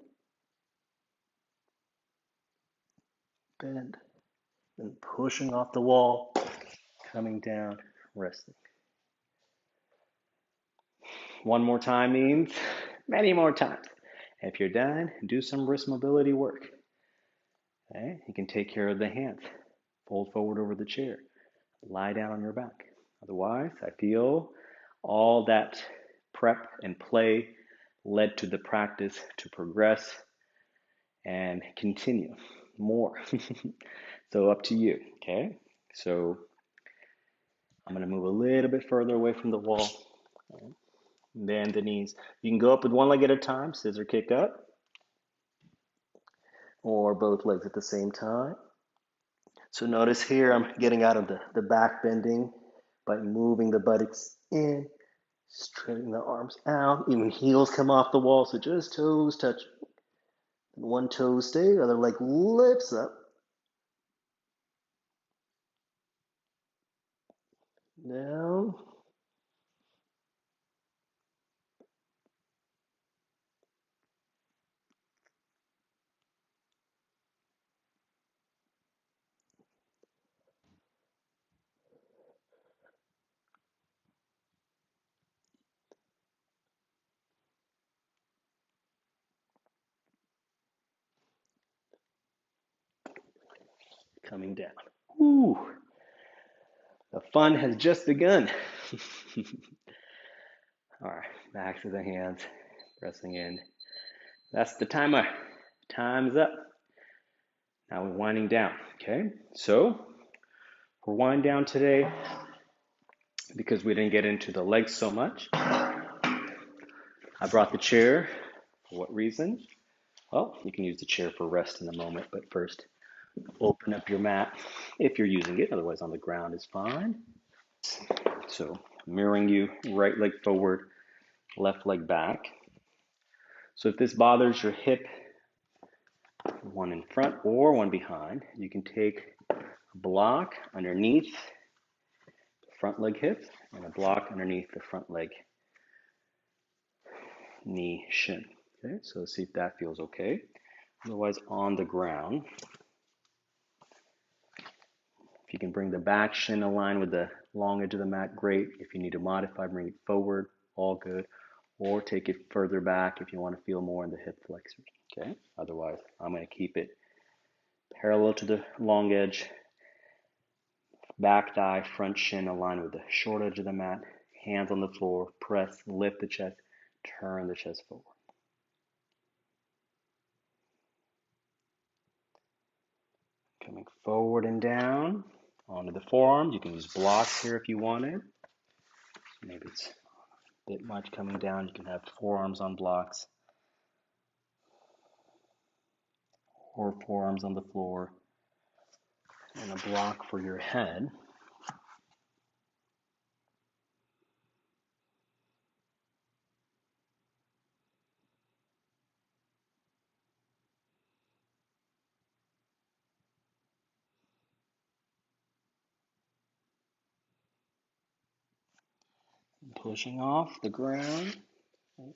Bend. Then pushing off the wall, coming down, resting. One more time means many more times. If you're done, do some wrist mobility work. Okay? You can take care of the hands. Fold forward over the chair. Lie down on your back. Otherwise, I feel all that prep and play led to the practice to progress and continue more. So up to you, okay? So I'm gonna move a little bit further away from the wall. Okay? Bend the knees. You can go up with one leg at a time, scissor kick up, or both legs at the same time. So notice here I'm getting out of the back bending by moving the buttocks in, straightening the arms out, even heels come off the wall, so just toes touch. One toe stay, other leg lifts up, down, coming down. Whew. The fun has just begun. All right, back to the hands, pressing in. That's the timer. Time's up. Now we're winding down, okay? So we're winding down today because we didn't get into the legs so much. I brought the chair. For what reason? Well, you can use the chair for rest in a moment, but first, open up your mat if you're using it. Otherwise, on the ground is fine. So mirroring you, right leg forward, left leg back. So if this bothers your hip, one in front or one behind, you can take a block underneath the front leg hip and a block underneath the front leg knee shin. Okay, so see if that feels okay. Otherwise, on the ground, if you can bring the back shin aligned with the long edge of the mat, great. If you need to modify, bring it forward, all good. Or take it further back if you want to feel more in the hip flexors. Okay, otherwise, I'm going to keep it parallel to the long edge, back thigh, front shin aligned with the short edge of the mat, hands on the floor, press, lift the chest, turn the chest forward. Coming forward and down onto the forearms. You can use blocks here if you wanted. Maybe it's a bit much coming down. You can have forearms on blocks or forearms on the floor. and a block for your head. Pushing off the ground.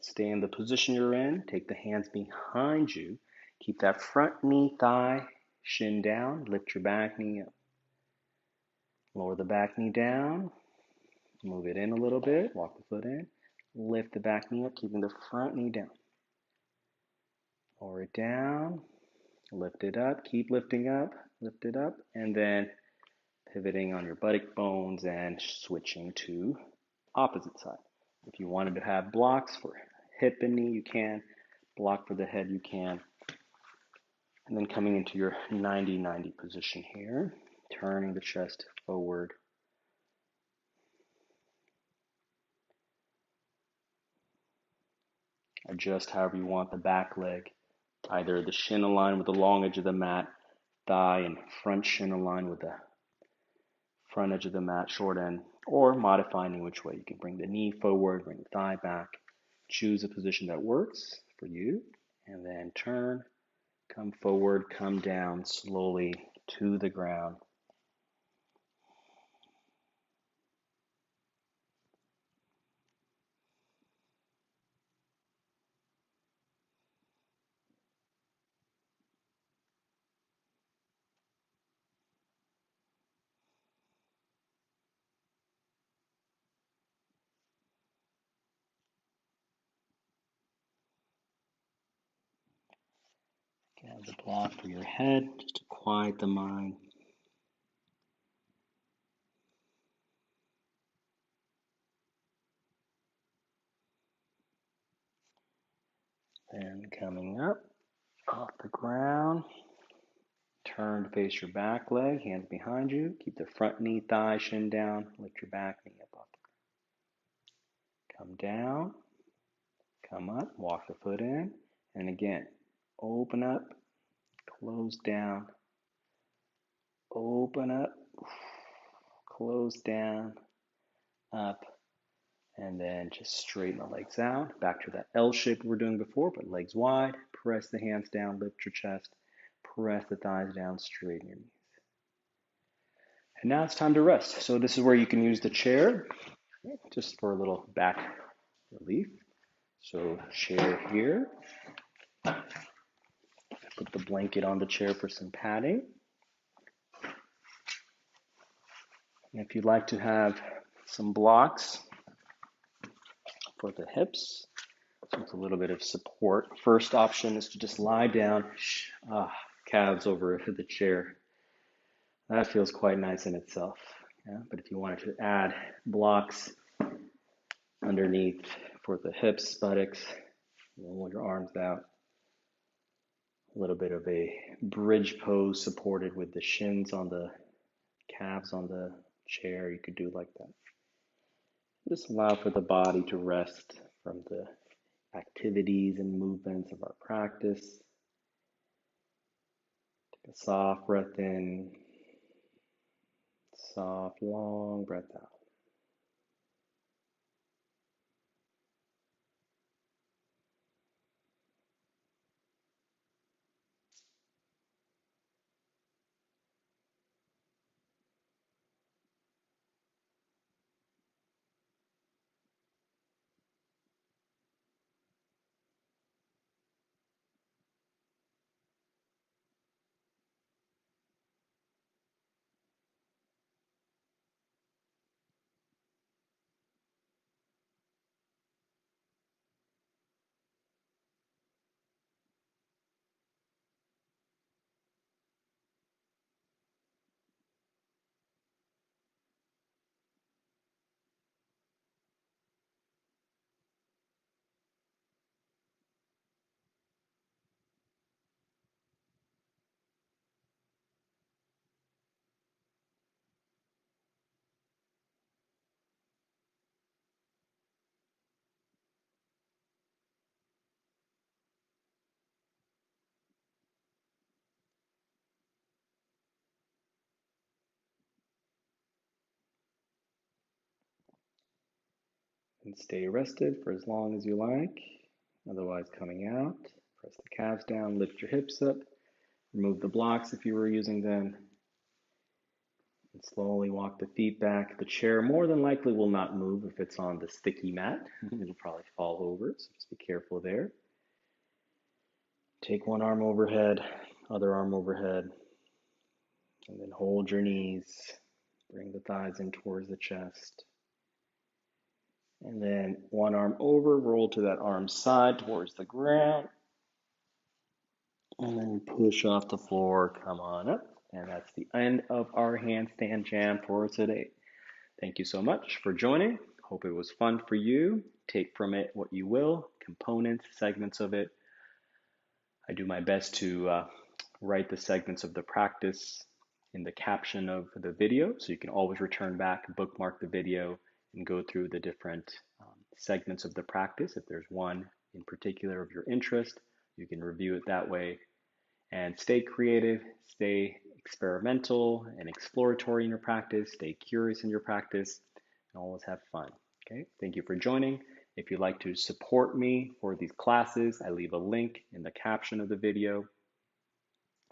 Stay in the position you're in. Take the hands behind you. Keep that front knee, thigh, shin down. Lift your back knee up. Lower the back knee down. Move it in a little bit. Walk the foot in. Lift the back knee up, keeping the front knee down. Lower it down. Lift it up. Keep lifting up. Lift it up. And then pivoting on your buttock bones and switching to opposite side. If you wanted to have blocks for hip and knee, you can. Block for the head, you can. And then coming into your 90-90 position here, turning the chest forward. Adjust however you want the back leg. Either the shin aligned with the long edge of the mat, thigh and front shin aligned with the front edge of the mat, short end, or modifying in which way. You can bring the knee forward, bring the thigh back. Choose a position that works for you, and then turn, come forward, come down slowly to the ground. Have the block for your head, just to quiet the mind. And coming up off the ground, turn to face your back leg, hands behind you. Keep the front knee, thigh, shin down. Lift your back knee up off the ground. Come down, come up, walk the foot in. And again, open up, close down, open up, close down, up, and then just straighten the legs out. Back to that L shape we were doing before, but legs wide. Press the hands down, lift your chest. Press the thighs down, straighten your knees. And now it's time to rest. So this is where you can use the chair just for a little back relief. So chair here. Put the blanket on the chair for some padding. And if you'd like to have some blocks for the hips, so with a little bit of support, first option is to just lie down, calves over the chair. That feels quite nice in itself. Yeah? But if you wanted to add blocks underneath for the hips, buttocks, roll your arms out. A little bit of a bridge pose supported with the shins on the calves on the chair. You could do like that. Just allow for the body to rest from the activities and movements of our practice. Take a soft breath in, soft, long breath out. And stay rested for as long as you like, otherwise coming out. Press the calves down, lift your hips up, remove the blocks if you were using them, and slowly walk the feet back. The chair more than likely will not move if it's on the sticky mat. It'll probably fall over, so just be careful there. Take one arm overhead, other arm overhead, and then hold your knees. Bring the thighs in towards the chest. And then one arm over, roll to that arm side towards the ground. And then push off the floor, come on up. And that's the end of our handstand jam for today. Thank you so much for joining. Hope it was fun for you. Take from it what you will, components, segments of it. I do my best to write the segments of the practice in the caption of the video, so you can always return back, bookmark the video, and go through the different segments of the practice. If there's one in particular of your interest, you can review it that way. And stay creative, stay experimental and exploratory in your practice, stay curious in your practice, and always have fun. Okay, thank you for joining. If you'd like to support me for these classes, I leave a link in the caption of the video.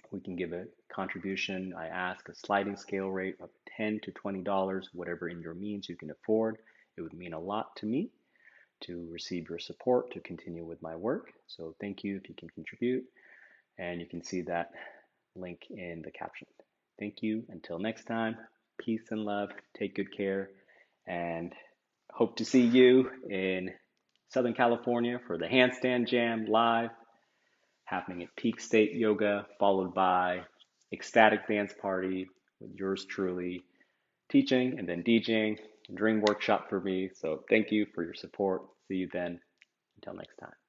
We can give a contribution. I ask a sliding scale rate of $10 to $20, whatever in your means you can afford. It would mean a lot to me to receive your support to continue with my work. So thank you if you can contribute. And you can see that link in the caption. Thank you. Until next time, peace and love. Take good care. And hope to see you in Southern California for the Handstand Jam live, happening at Peak State Yoga, followed by Ecstatic Dance Party with yours truly teaching and then DJing, dream workshop for me. So thank you for your support. See you then. Until next time.